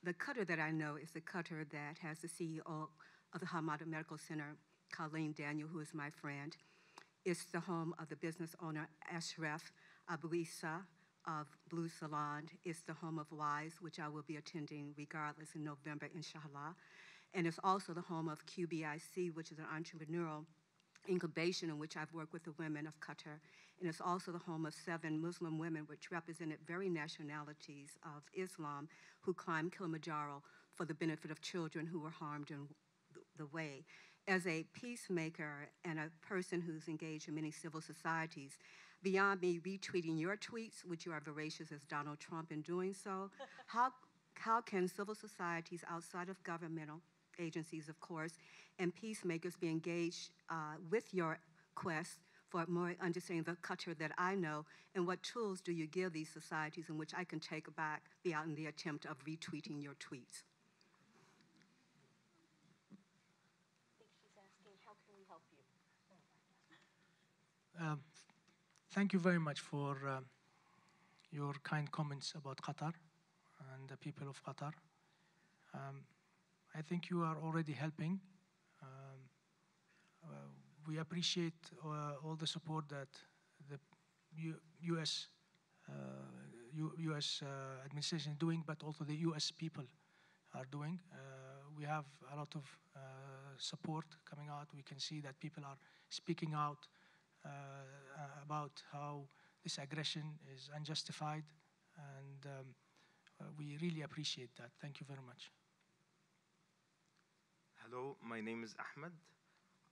The Qatar that I know is the Qatar that has the CEO of the Hamad Medical Center, Colleen Daniel, who is my friend. It's the home of the business owner Ashraf Abu Issa of Blue Salon. It's the home of WISE, which I will be attending regardless in November, inshallah. And it's also the home of QBIC, which is an entrepreneurial incubation in which I've worked with the women of Qatar. And it's also the home of 7 Muslim women, which represented very nationalities of Islam, who climbed Kilimanjaro for the benefit of children who were harmed in the way. As a peacemaker and a person who's engaged in many civil societies, beyond me retweeting your tweets, which you are voracious as Donald Trump in doing so, how can civil societies outside of governmental agencies, of course, and peacemakers be engaged with your quest for more understanding the Qatar that I know, and what tools do you give these societies in which I can take back beyond the attempt of retweeting your tweets? I think she's asking, how can we help you? Thank you very much for your kind comments about Qatar and the people of Qatar. I think you are already helping. We appreciate all the support that the U.S. Administration is doing, but also the U.S. people are doing. We have a lot of support coming out. We can see that people are speaking out about how this aggression is unjustified, and we really appreciate that. Thank you very much. Hello, my name is Ahmed.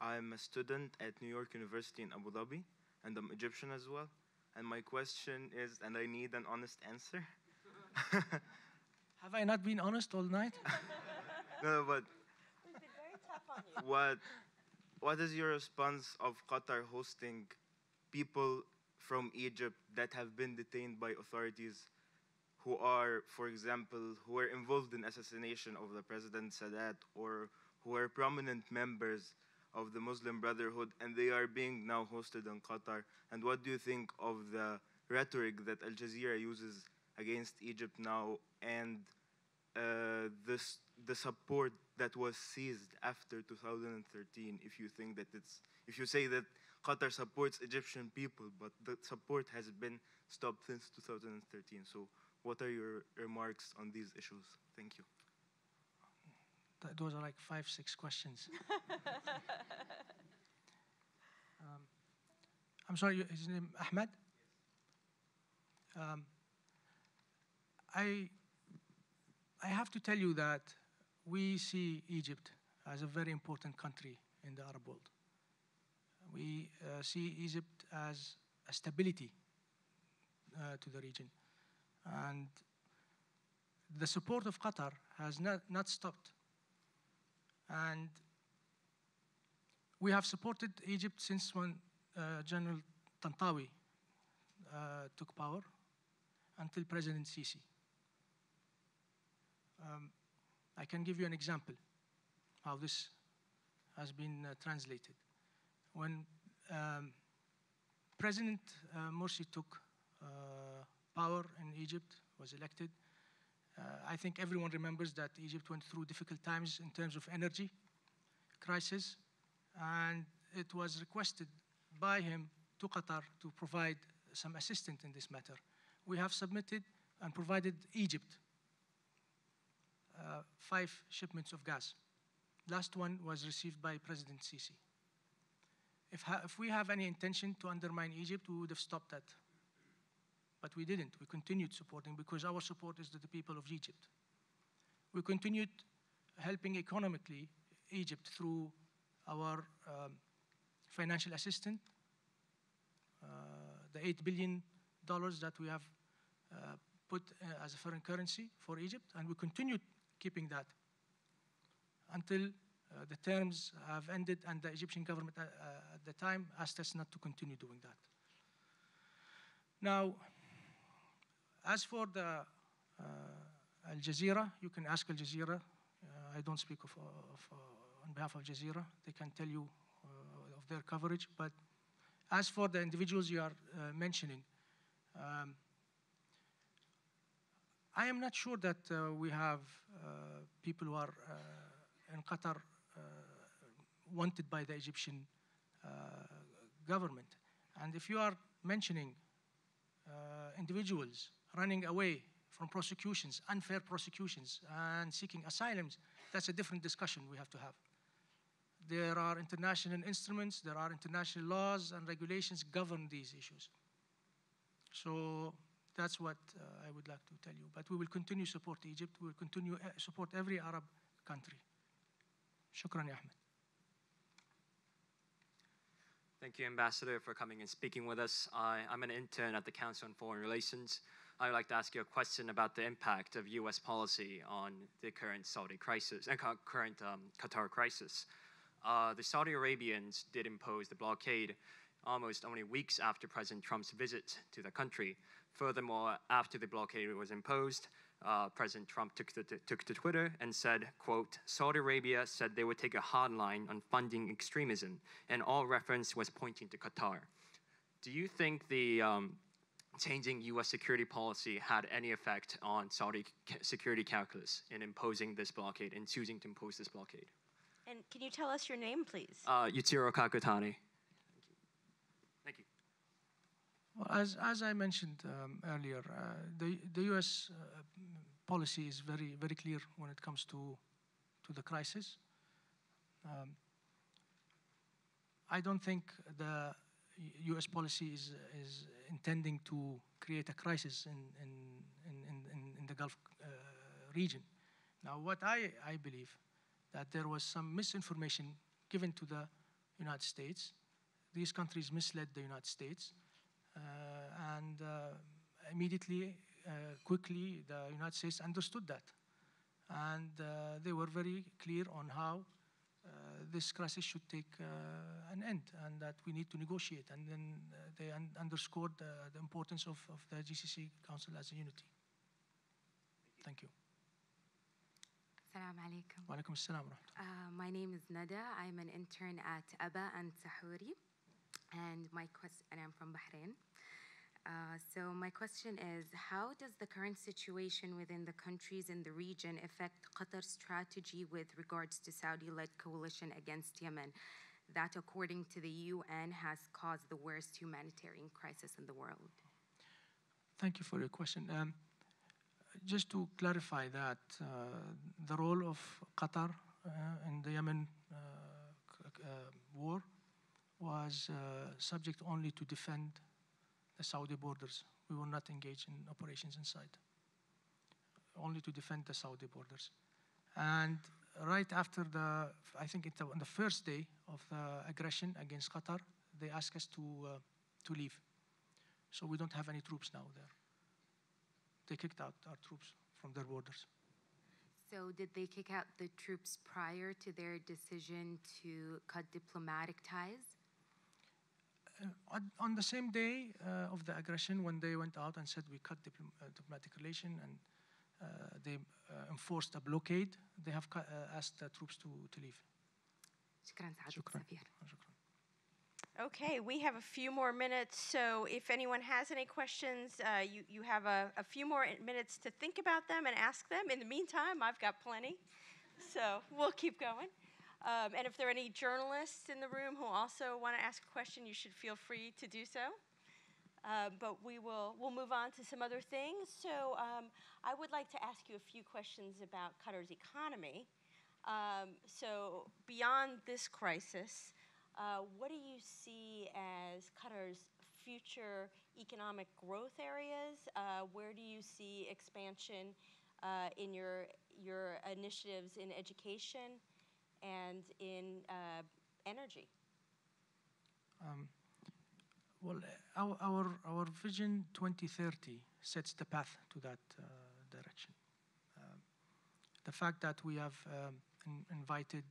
I'm a student at New York University in Abu Dhabi, and I'm Egyptian as well. And my question is, and I need an honest answer. Have I not been honest all night? No, but We've been very tough on you. what is your response of Qatar hosting people from Egypt that have been detained by authorities who are, for example, who were involved in assassination of the President Sadat, or who are prominent members of the Muslim Brotherhood, and they are being now hosted in Qatar? And what do you think of the rhetoric that Al Jazeera uses against Egypt now, and the support that was seized after 2013? If you think that if you say that Qatar supports Egyptian people, but the support has been stopped since 2013. So what are your remarks on these issues? Thank you. Those are like 5, 6 questions. I'm sorry, his name Ahmed? I have to tell you that we see Egypt as a very important country in the Arab world. We see Egypt as a stability to the region. And the support of Qatar has not stopped. And we have supported Egypt since when General Tantawi took power until President Sisi. I can give you an example how this has been translated. When President Morsi took power in Egypt, was elected, I think everyone remembers that Egypt went through difficult times in terms of energy crisis, and it was requested by him to Qatar to provide some assistance in this matter. We have submitted and provided Egypt 5 shipments of gas. Last one was received by President Sisi. If we have any intention to undermine Egypt, we would have stopped that. But we didn't. We continued supporting because our support is to the people of Egypt. We continued helping economically Egypt through our financial assistance, the $8 billion that we have put as a foreign currency for Egypt, and we continued keeping that until the terms have ended and the Egyptian government at the time asked us not to continue doing that. Now, as for the Al Jazeera, you can ask Al Jazeera. I don't speak on behalf of Al Jazeera. They can tell you of their coverage. But as for the individuals you are mentioning, I am not sure that we have people who are in Qatar wanted by the Egyptian government. And if you are mentioning individuals running away from prosecutions, unfair prosecutions, and seeking asylums, that's a different discussion we have to have. There are international instruments, there are international laws and regulations govern these issues. So that's what I would like to tell you. But we will continue to support Egypt. We will continue to support every Arab country. Shukran, ya Ahmed. Thank you, Ambassador, for coming and speaking with us. I'm an intern at the Council on Foreign Relations. I would like to ask you a question about the impact of U.S. policy on the current Saudi crisis, current Qatar crisis. The Saudi Arabians did impose the blockade almost only weeks after President Trump's visit to the country. Furthermore, after the blockade was imposed, President Trump took to Twitter and said, quote, Saudi Arabia said they would take a hard line on funding extremism, and all reference was pointing to Qatar. Do you think the changing U.S. security policy had any effect on Saudi security calculus in imposing this blockade and choosing to impose this blockade? And can you tell us your name, please? Yutiro Kakutani. Thank you. Well, as I mentioned earlier, the U.S. Policy is very, very clear when it comes to the crisis. I don't think the U.S. policy is intending to create a crisis in the Gulf region. Now, what I believe that there was some misinformation given to the United States. These countries misled the United States, and immediately, quickly, the United States understood that. And they were very clear on how this crisis should take an end and that we need to negotiate. And then they underscored the importance of the GCC Council as a unity. Thank you. Assalamu alaikum. Wa alaikum assalam wa rahmatullah. My name is Nada. I'm an intern at Aba and Sahuri, and I'm from Bahrain. So my question is, how does the current situation within the countries in the region affect Qatar's strategy with regards to Saudi-led coalition against Yemen that, according to the UN, has caused the worst humanitarian crisis in the world? Thank you for your question. Just to clarify that the role of Qatar in the Yemen war was subject only to defend the Saudi borders. We will not engage in operations inside, only to defend the Saudi borders. And right after I think on the first day of the aggression against Qatar, they asked us to leave. So we don't have any troops now there. They kicked out our troops from their borders. So did they kick out the troops prior to their decision to cut diplomatic ties? On the same day of the aggression, when they went out and said we cut diplomatic relation and they enforced a blockade, they have asked the troops to leave. شكراً سعادة السفير. Okay, we have a few more minutes, so if anyone has any questions, you have a few more minutes to think about them and ask them. In the meantime, I've got plenty, so we'll keep going. And if there are any journalists in the room who also want to ask a question, you should feel free to do so. But we'll move on to some other things. So I would like to ask you a few questions about Qatar's economy. So beyond this crisis, what do you see as Qatar's future economic growth areas? Where do you see expansion in your initiatives in education and in energy? Well, our Vision 2030 sets the path to that direction. The fact that we have invited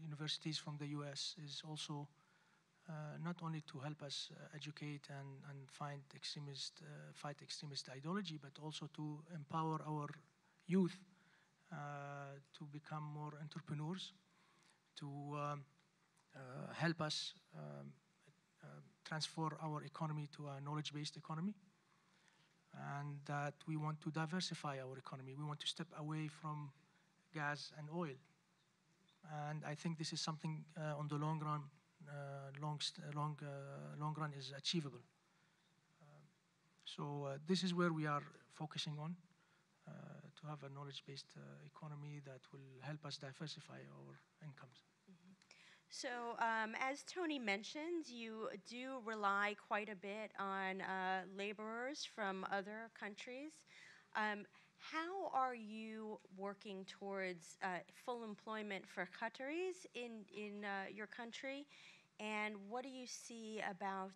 universities from the US is also not only to help us educate and fight extremist ideology, but also to empower our youth to become more entrepreneurs, to help us transfer our economy to a knowledge-based economy, and that we want to diversify our economy. We want to step away from gas and oil. And I think this is something on the long run, long run is achievable. So this is where we are focusing on, to have a knowledge-based economy that will help us diversify our incomes. So as Tony mentioned, you do rely quite a bit on laborers from other countries. How are you working towards full employment for Qataris in your country? And what do you see about,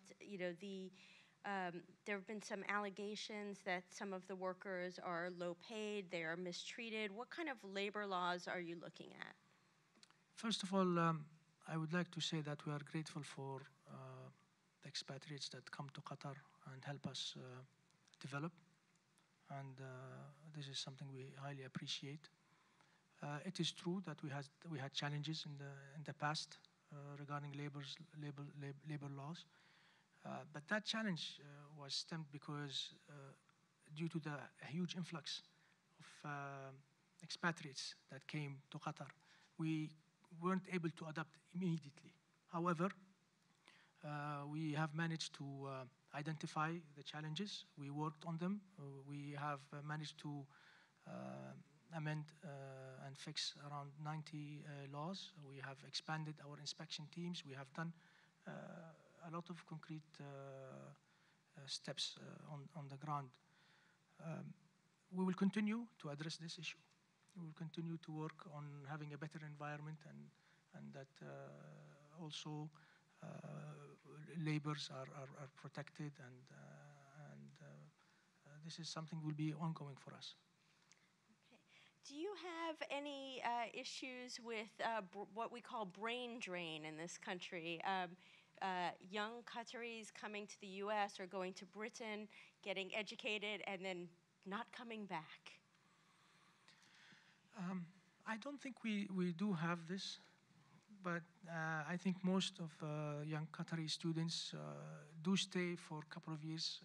there have been some allegations that some of the workers are low paid, they are mistreated. What kind of labor laws are you looking at? First of all, I would like to say that we are grateful for the expatriates that come to Qatar and help us develop. And this is something we highly appreciate. It is true that we had challenges in the past regarding labor laws, but that challenge was stemmed because due to the huge influx of expatriates that came to Qatar, we weren't able to adapt immediately. However, we have managed to identify the challenges. We worked on them. We have managed to amend and fix around 90 laws. We have expanded our inspection teams. We have done a lot of concrete steps on the ground. We will continue to address this issue. We will continue to work on having a better environment and that also labors are protected, and this is something will be ongoing for us. Okay. Do you have any issues with what we call brain drain in this country? Young Qataris coming to the US or going to Britain, getting educated, and then not coming back? I don't think we do have this, but I think most of young Qatari students do stay for a couple of years,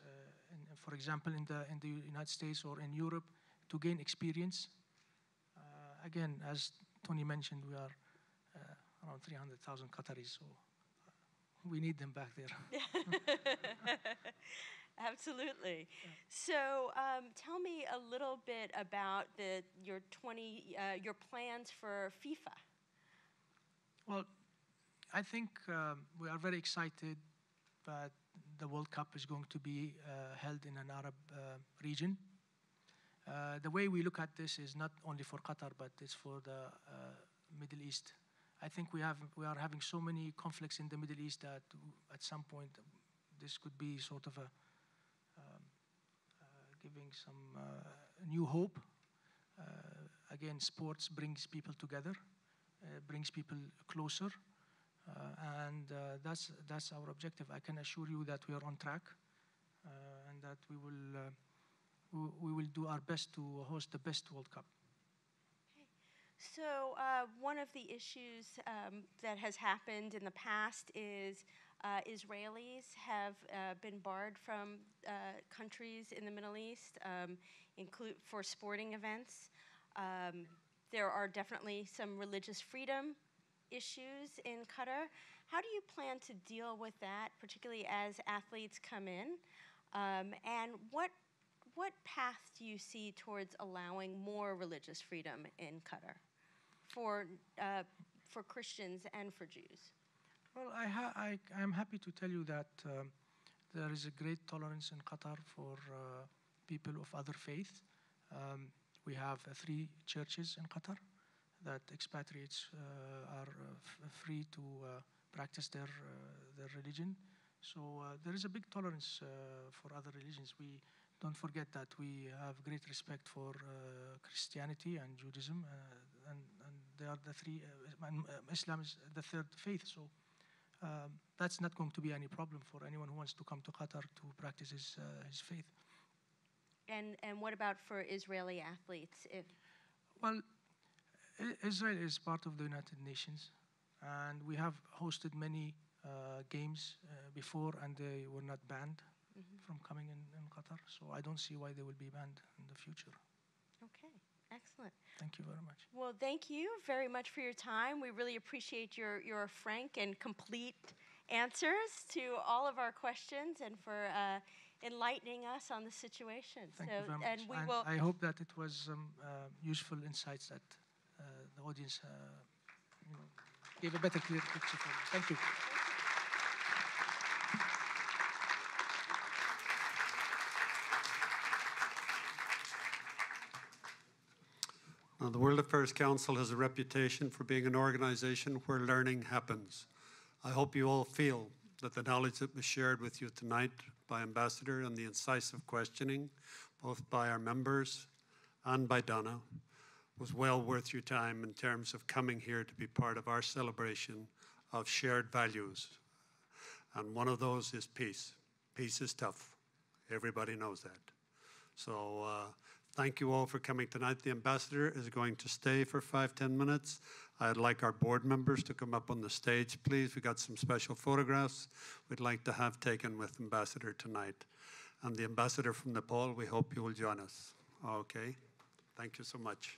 for example, in the United States or in Europe, to gain experience. Again, as Tony mentioned, we are around 300,000 Qataris, so we need them back there. Absolutely. So tell me a little bit about your plans for FIFA. Well, I think we are very excited that the World Cup is going to be held in an Arab region. The way we look at this is not only for Qatar, but it's for the Middle East. I think we are having so many conflicts in the Middle East that at some point this could be sort of a giving some new hope. Again, sports brings people together, brings people closer, and that's our objective. I can assure you that we are on track, and that we will do our best to host the best World Cup. Okay. So one of the issues that has happened in the past is Israelis have been barred from countries in the Middle East, include for sporting events. There are definitely some religious freedom issues in Qatar. How do you plan to deal with that, particularly as athletes come in? And what path do you see towards allowing more religious freedom in Qatar for Christians and for Jews? Well, I'm happy to tell you that there is a great tolerance in Qatar for people of other faiths. We have 3 churches in Qatar that expatriates are free to practice their religion. So there is a big tolerance for other religions. We don't forget that we have great respect for Christianity and Judaism, and they are the 3. Islam is the 3rd faith. So that's not going to be any problem for anyone who wants to come to Qatar to practice his faith. And what about for Israeli athletes? Well, Israel is part of the United Nations, and we have hosted many games before, and they were not banned from coming in Qatar. So I don't see why they will be banned in the future. Okay, excellent. Thank you very much. Well, thank you very much for your time. We really appreciate your frank and complete answers to all of our questions and for enlightening us on the situation. Thank you very much. And we will. I hope that it was useful insights that the audience gave a better, clear picture for you. Thank you. Now, the World Affairs Council has a reputation for being an organization where learning happens. I hope you all feel that the knowledge that was shared with you tonight by Ambassador and the incisive questioning, both by our members and by Donna, was well worth your time in terms of coming here to be part of our celebration of shared values. And one of those is peace. Peace is tough. Everybody knows that. So thank you all for coming tonight. The Ambassador is going to stay for 5-10 minutes. I'd like our board members to come up on the stage, please. We got some special photographs we'd like to have taken with Ambassador tonight. And the Ambassador from Nepal, we hope you will join us. Okay. Thank you so much.